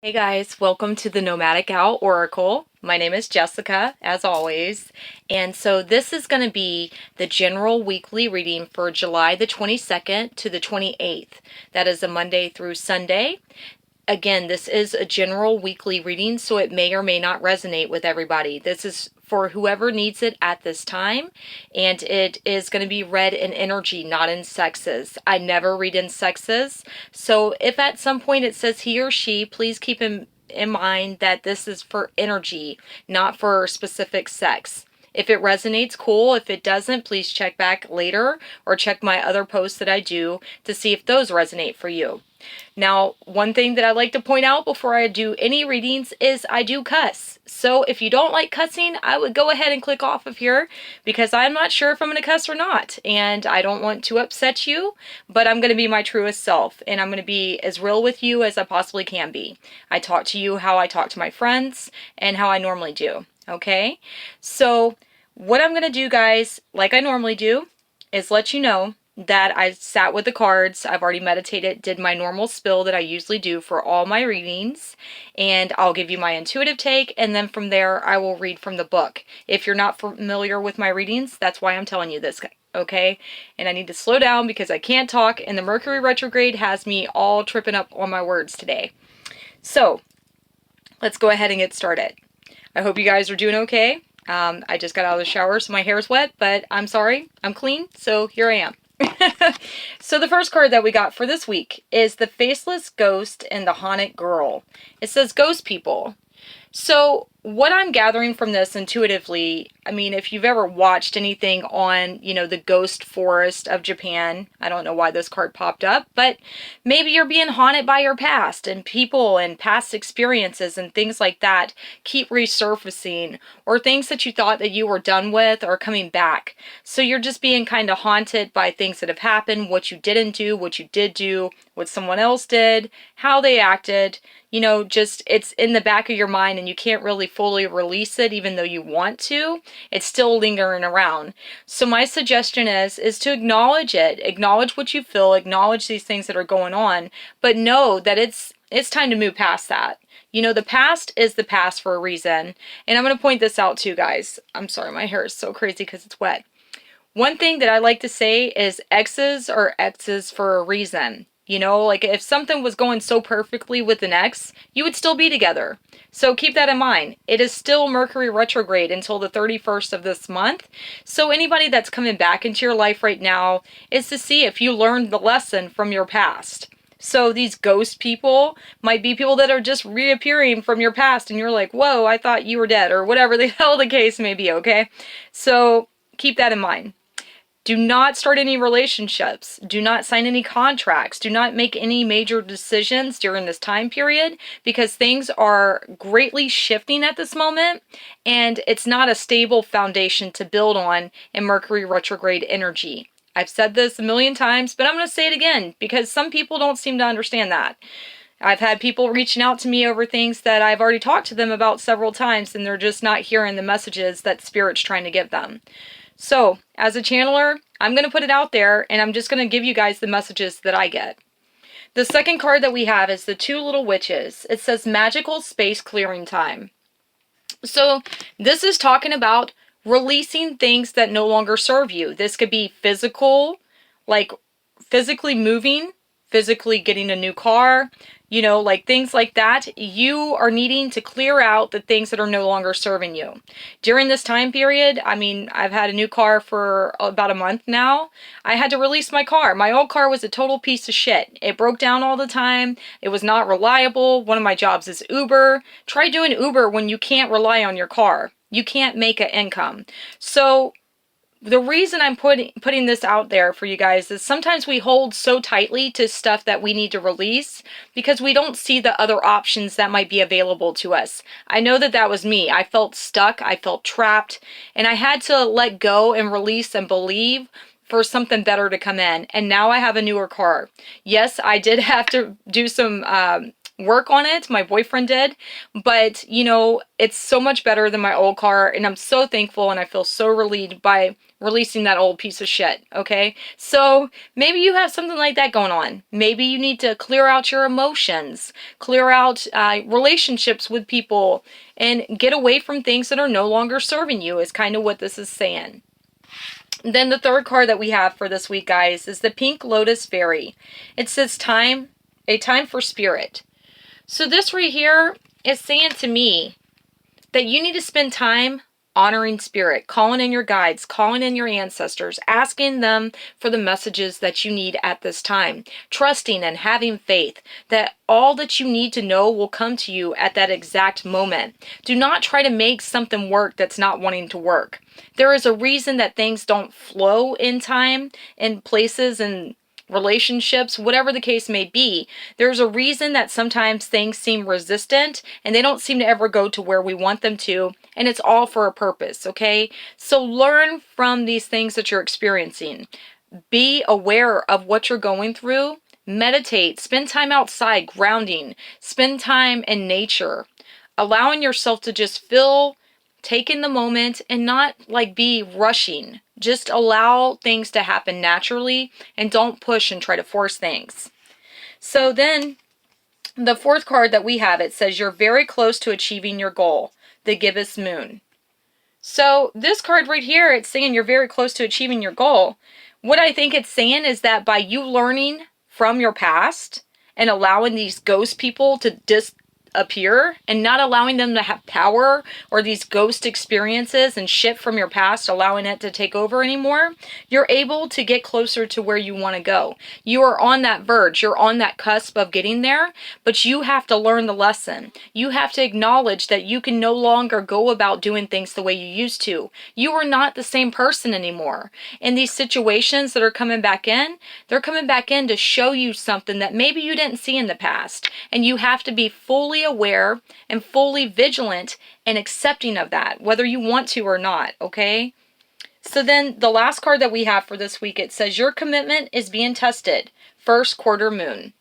Hey guys, welcome to the Nomadic Owl Oracle. My name is Jessica, as always, and so this is going to be the general weekly reading for July the 22nd to the 28th. That is a Monday through Sunday. Again, this is a general weekly reading, so it may or may not resonate with everybody. This is for whoever needs it at this time, and it is going to be read in energy, not in sexes. I never read in sexes, so if at some point it says he or she, please keep in mind that this is for energy, not for specific sex. If it resonates, cool. If it doesn't, please check back later or check my other posts that I do to see if those resonate for you. Now, one thing that I like to point out before I do any readings is I do cuss. So if you don't like cussing, I would go ahead and click off of here because I'm not sure if I'm going to cuss or not. And I don't want to upset you, but I'm going to be my truest self. And I'm going to be as real with you as I possibly can be. I talk to you how I talk to my friends and how I normally do. Okay? So what I'm going to do, guys, like I normally do, is let you know that I sat with the cards. I've already meditated, did my normal spill that I usually do for all my readings, and I'll give you my intuitive take, and then from there I will read from the book. If you're not familiar with my readings, that's why I'm telling you this, okay? And I need to slow down because I can't talk, and the Mercury retrograde has me all tripping up on my words today. So, let's go ahead and get started. I hope you guys are doing okay. I just got out of the shower, so my hair's wet, but I'm sorry, I'm clean, so here I am. So the first card that we got for this week is the Faceless Ghost and the Haunted Girl. It says ghost people. So what I'm gathering from this intuitively, I mean, if you've ever watched anything on, the ghost forest of Japan, I don't know why this card popped up, but maybe you're being haunted by your past, and people and past experiences and things like that keep resurfacing, or things that you thought that you were done with are coming back. So you're just being kind of haunted by things that have happened, what you didn't do, what you did do, what someone else did, how they acted. Just it's in the back of your mind and you can't really fully release it even though you want to. It's still lingering around. So my suggestion is to acknowledge it. Acknowledge what you feel, acknowledge these things that are going on, but know that it's time to move past that. The past is the past for a reason. And I'm going to point this out too, guys. I'm sorry, my hair is so crazy because it's wet. One thing that I like to say is exes are exes for a reason. Like if something was going so perfectly with an ex, you would still be together. So keep that in mind. It is still Mercury retrograde until the 31st of this month. So anybody that's coming back into your life right now is to see if you learned the lesson from your past. So these ghost people might be people that are just reappearing from your past and you're like, whoa, I thought you were dead, or whatever the hell the case may be, okay? So keep that in mind. Do not start any relationships. Do not sign any contracts. Do not make any major decisions during this time period because things are greatly shifting at this moment and it's not a stable foundation to build on in Mercury retrograde energy. I've said this a million times, but I'm going to say it again because some people don't seem to understand that. I've had people reaching out to me over things that I've already talked to them about several times and they're just not hearing the messages that Spirit's trying to give them. So, as a channeler, I'm going to put it out there, and I'm just going to give you guys the messages that I get. The second card that we have is the Two Little Witches. It says Magical Space Clearing Time. So, this is talking about releasing things that no longer serve you. This could be physical, like physically moving, physically getting a new car, like things like that. You are needing to clear out the things that are no longer serving you. During this time period, I mean, I've had a new car for about a month now. I had to release my car. My old car was a total piece of shit. It broke down all the time. It was not reliable. One of my jobs is Uber. Try doing Uber when you can't rely on your car. You can't make an income. So the reason I'm putting this out there for you guys is sometimes we hold so tightly to stuff that we need to release because we don't see the other options that might be available to us. I know that was me. I felt stuck. I felt trapped. And I had to let go and release and believe for something better to come in. And now I have a newer car. Yes, I did have to do some work on it. My boyfriend did, but you know, it's so much better than my old car, and I'm so thankful and I feel so relieved by releasing that old piece of shit. Okay, so maybe you have something like that going on. Maybe you need to clear out your emotions, clear out relationships with people, and get away from things that are no longer serving you, is kind of what this is saying. Then the third card that we have for this week, guys, is the Pink Lotus Fairy. It says a time for spirit. So this right here is saying to me that you need to spend time honoring spirit, calling in your guides, calling in your ancestors, asking them for the messages that you need at this time, trusting and having faith that all that you need to know will come to you at that exact moment. Do not try to make something work that's not wanting to work. There is a reason that things don't flow in time, in places, and relationships, whatever the case may be. There's a reason that sometimes things seem resistant and they don't seem to ever go to where we want them to, and it's all for a purpose, okay? So learn from these things that you're experiencing. Be aware of what you're going through. Meditate, spend time outside, grounding, spend time in nature, allowing yourself to just feel, take in the moment, and not like be rushing. Just allow things to happen naturally and don't push and try to force things. So then the fourth card that we have, it says you're very close to achieving your goal, the gibbous moon. So this card right here, it's saying you're very close to achieving your goal. What I think it's saying is that by you learning from your past and allowing these ghost people to disappear and not allowing them to have power, or these ghost experiences and shit from your past, allowing it to take over anymore, you're able to get closer to where you want to go. You are on that verge. You're on that cusp of getting there, but you have to learn the lesson. You have to acknowledge that you can no longer go about doing things the way you used to. You are not the same person anymore. And these situations that are coming back in, they're coming back in to show you something that maybe you didn't see in the past. And you have to be fully aware and fully vigilant and accepting of that, whether you want to or not, okay? So then the last card that we have for this week, it says your commitment is being tested, first quarter moon.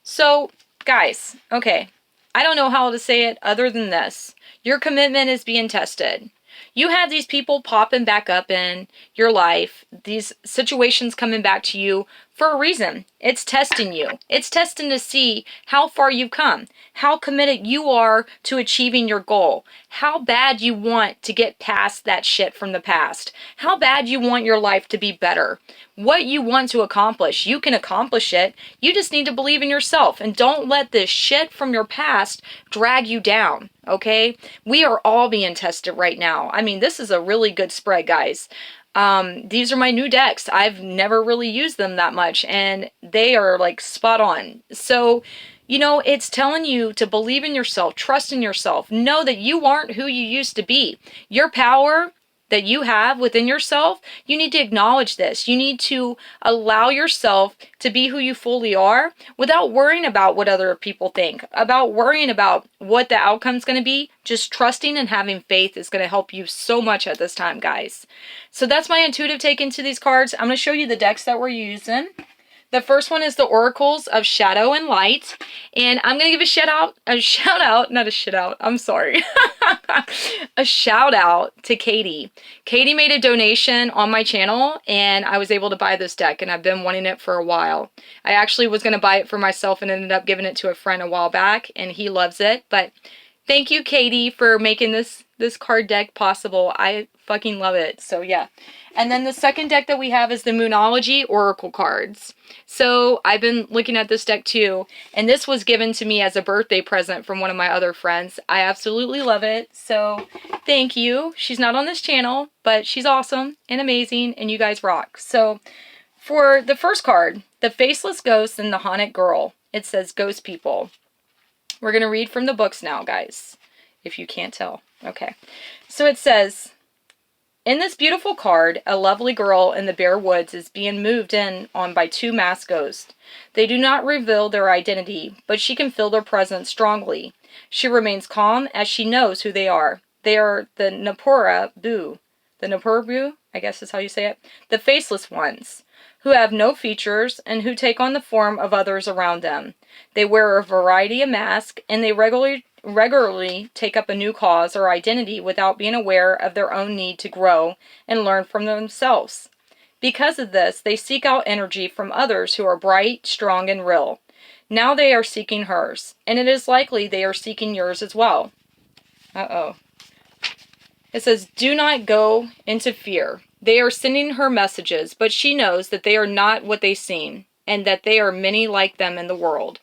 So guys, okay, I don't know how to say it other than this. Your commitment is being tested. You have these people popping back up in your life, these situations coming back to you for a reason. It's testing you. It's testing to see how far you've come, how committed you are to achieving your goal, how bad you want to get past that shit from the past, how bad you want your life to be better, what you want to accomplish. You can accomplish it. You just need to believe in yourself, and don't let this shit from your past drag you down, okay? We are all being tested right now. I mean, this is a really good spread, guys. These are my new decks. I've never really used them that much, and they are like spot on. So, you know, it's telling you to believe in yourself, trust in yourself, know that you aren't who you used to be. Your power that you have within yourself, you need to acknowledge this. You need to allow yourself to be who you fully are without worrying about what other people think, about worrying about what the outcome's going to be. Just trusting and having faith is going to help you so much at this time, guys. So that's my intuitive take into these cards. I'm going to show you the decks that we're using. The first one is the Oracles of Shadow and Light. And I'm going to give a shout out to Katie. Katie made a donation on my channel, and I was able to buy this deck, and I've been wanting it for a while. I actually was going to buy it for myself and ended up giving it to a friend a while back, and he loves it. But thank you, Katie, for making this card deck possible. I fucking love it. So yeah. And then the second deck that we have is the Moonology Oracle cards. So I've been looking at this deck too, and this was given to me as a birthday present from one of my other friends. I absolutely love it. So thank you. She's not on this channel, but she's awesome and amazing, and you guys rock. So for the first card, the Faceless Ghost and the Haunted Girl, it says Ghost People. We're going to read from the books now, guys, if you can't tell. Okay. So it says, in this beautiful card, a lovely girl in the bare woods is being moved in on by two masked ghosts. They do not reveal their identity, but she can feel their presence strongly. She remains calm as she knows who they are. They are the Napura Bu, I guess is how you say it, the Faceless Ones, who have no features and who take on the form of others around them. They wear a variety of masks, and they regularly take up a new cause or identity without being aware of their own need to grow and learn from themselves. Because of this, they seek out energy from others who are bright, strong, and real. Now they are seeking hers, and it is likely they are seeking yours as well. It says, do not go into fear. They are sending her messages, but she knows that they are not what they seem, and that they are many like them in the world.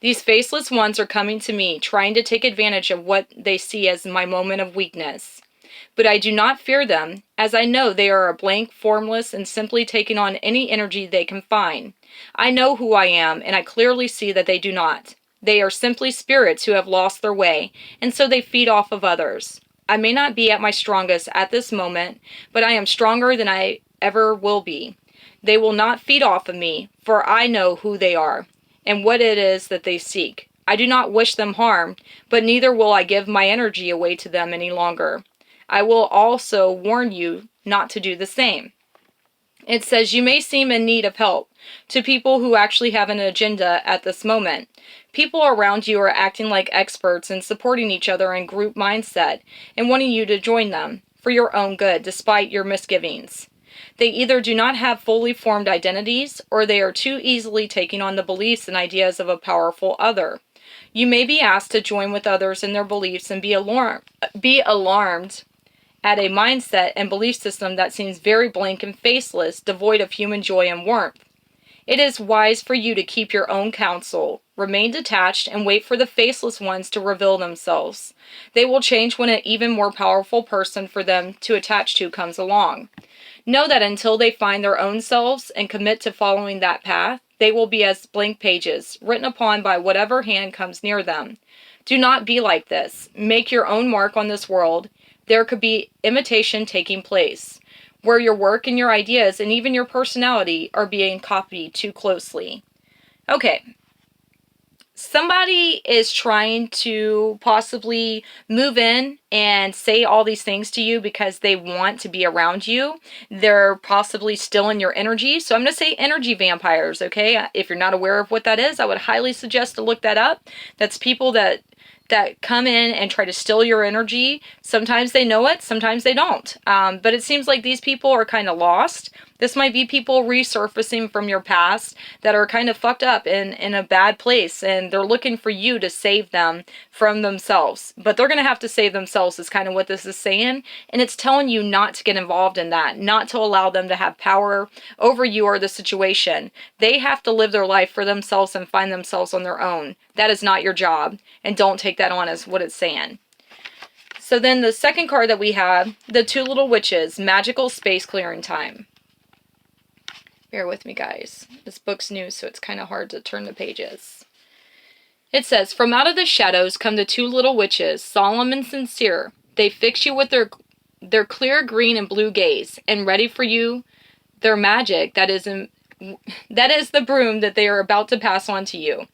These faceless ones are coming to me, trying to take advantage of what they see as my moment of weakness. But I do not fear them, as I know they are a blank, formless, and simply taking on any energy they can find. I know who I am, and I clearly see that they do not. They are simply spirits who have lost their way, and so they feed off of others. I may not be at my strongest at this moment, but I am stronger than I ever will be. They will not feed off of me, for I know who they are, and what it is that they seek. I do not wish them harm, but neither will I give my energy away to them any longer. I will also warn you not to do the same. It says you may seem in need of help to people who actually have an agenda at this moment. People around you are acting like experts and supporting each other in group mindset and wanting you to join them for your own good despite your misgivings. They either do not have fully formed identities or they are too easily taking on the beliefs and ideas of a powerful other. You may be asked to join with others in their beliefs and be alarmed at a mindset and belief system that seems very blank and faceless, devoid of human joy and warmth. It is wise for you to keep your own counsel, remain detached, and wait for the faceless ones to reveal themselves. They will change when an even more powerful person for them to attach to comes along. Know that until they find their own selves and commit to following that path, they will be as blank pages, written upon by whatever hand comes near them. Do not be like this. Make your own mark on this world. There could be imitation taking place, where your work and your ideas and even your personality are being copied too closely. Okay. Somebody is trying to possibly move in and say all these things to you because they want to be around you. They're possibly still in your energy. So I'm going to say energy vampires, okay? If you're not aware of what that is, I would highly suggest to look that up. That's people that come in and try to steal your energy. Sometimes they know it, sometimes they don't. But it seems like these people are kind of lost. This might be people resurfacing from your past that are kind of fucked up in a bad place, and they're looking for you to save them from themselves. But they're going to have to save themselves is kind of what this is saying, and it's telling you not to get involved in that, not to allow them to have power over you or the situation. They have to live their life for themselves and find themselves on their own. That is not your job, and don't take that on as what it's saying. So then the second card that we have, the Two Little Witches, Magical Space Clearing Time. Bear with me, guys. This book's new, so it's kind of hard to turn the pages. It says, from out of the shadows come the two little witches, solemn and sincere. They fix you with their clear green and blue gaze, and ready for you their magic that is the broom that they are about to pass on to you.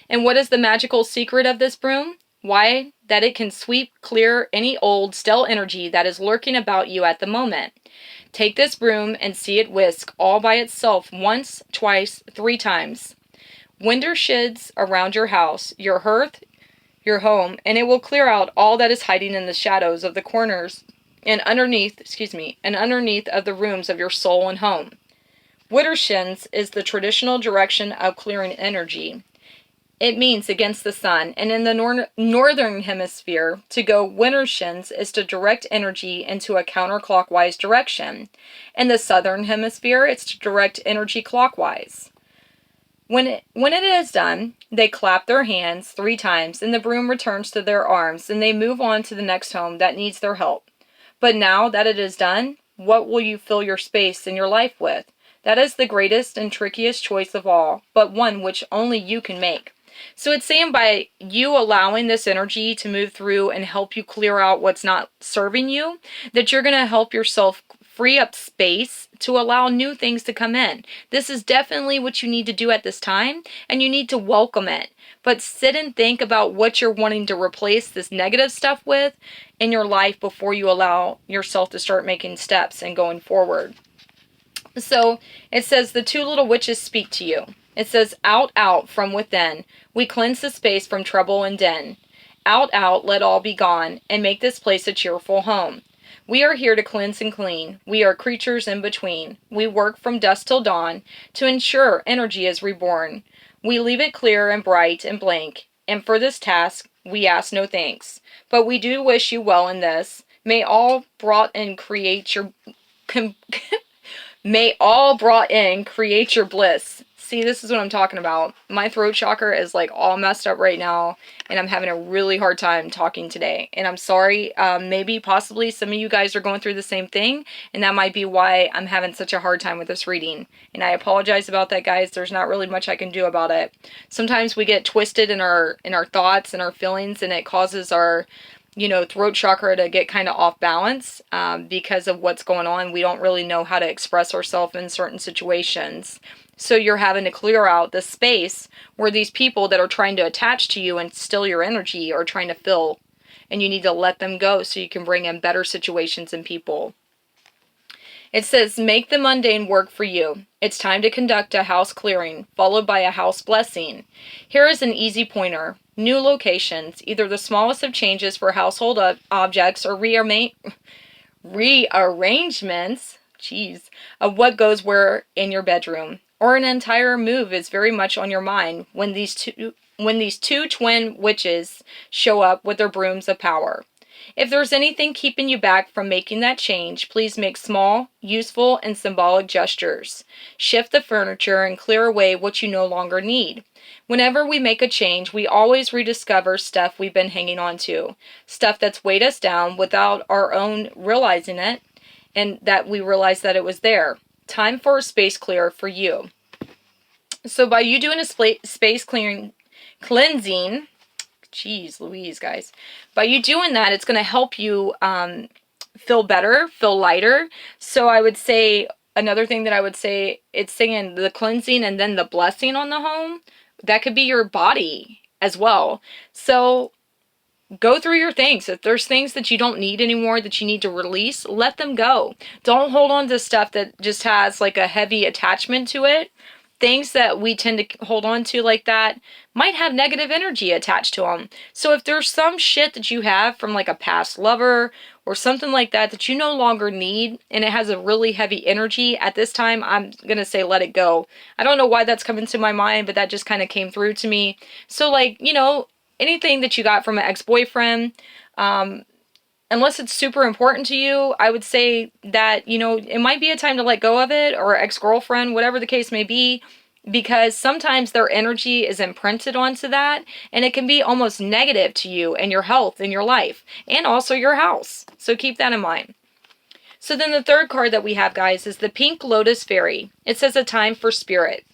And what is the magical secret of this broom? Why, that it can sweep clear any old, stale energy that is lurking about you at the moment. Take this broom and see it whisk all by itself once, twice, 3 times. Winter shids around your house, your hearth, your home, and it will clear out all that is hiding in the shadows of the corners and underneath of the rooms of your soul and home. Widdershins is the traditional direction of clearing energy. It means against the sun, and in the northern hemisphere, to go Widdershins is to direct energy into a counterclockwise direction. In the southern hemisphere, it's to direct energy clockwise. When it is done, they clap their hands 3 times, and the broom returns to their arms, and they move on to the next home that needs their help. But now that it is done, what will you fill your space in your life with? That is the greatest and trickiest choice of all, but one which only you can make. So it's saying by you allowing this energy to move through and help you clear out what's not serving you, that you're going to help yourself free up space to allow new things to come in. This is definitely what you need to do at this time, and you need to welcome it. But sit and think about what you're wanting to replace this negative stuff with in your life before you allow yourself to start making steps and going forward. So it says, the two little witches speak to you. It says, out, out from within. We cleanse the space from trouble and din. Out, out, let all be gone, and make this place a cheerful home. We are here to cleanse and clean. We are creatures in between. We work from dusk till dawn to ensure energy is reborn. We leave it clear and bright and blank, and for this task we ask no thanks. But we do wish you well in this. May all brought in create your May all brought in create your bliss. See, this is what I'm talking about. My throat chakra is like all messed up right now, and I'm having a really hard time talking today. And I'm sorry, maybe possibly some of you guys are going through the same thing, and that might be why I'm having such a hard time with this reading. And I apologize about that, guys. There's not really much I can do about it. Sometimes we get twisted in our thoughts and our feelings, and it causes our throat chakra to get kind of off balance because of what's going on. We don't really know how to express ourselves in certain situations. So you're having to clear out the space where these people that are trying to attach to you and steal your energy are trying to fill. And you need to let them go so you can bring in better situations and people. It says, make the mundane work for you. It's time to conduct a house clearing, followed by a house blessing. Here is an easy pointer. New locations, either the smallest of changes for household objects or rearrangements, of what goes where in your bedroom. Or an entire move is very much on your mind when these two twin witches show up with their brooms of power. If there's anything keeping you back from making that change, please make small, useful, and symbolic gestures. Shift the furniture and clear away what you no longer need. Whenever we make a change, we always rediscover stuff we've been hanging on to, stuff that's weighed us down without our own realizing it, and that we realized that it was there. Time for a space clear for you. So by you doing a space cleansing, jeez Louise, guys. By you doing that, it's going to help you feel better, feel lighter. So I would say, another thing that I would say, it's saying the cleansing and then the blessing on the home. That could be your body as well. So go through your things. If there's things that you don't need anymore that you need to release, let them go. Don't hold on to stuff that just has like a heavy attachment to it. Things that we tend to hold on to like that might have negative energy attached to them. So if there's some shit that you have from like a past lover or something like that that you no longer need and it has a really heavy energy, at this time I'm going to say let it go. I don't know why that's coming to my mind, but that just kind of came through to me. So like, anything that you got from an ex-boyfriend, unless it's super important to you, I would say that, it might be a time to let go of it, or ex-girlfriend, whatever the case may be, because sometimes their energy is imprinted onto that, and it can be almost negative to you and your health and your life, and also your house. So keep that in mind. So then the third card that we have, guys, is the Pink Lotus Fairy. It says a time for spirit.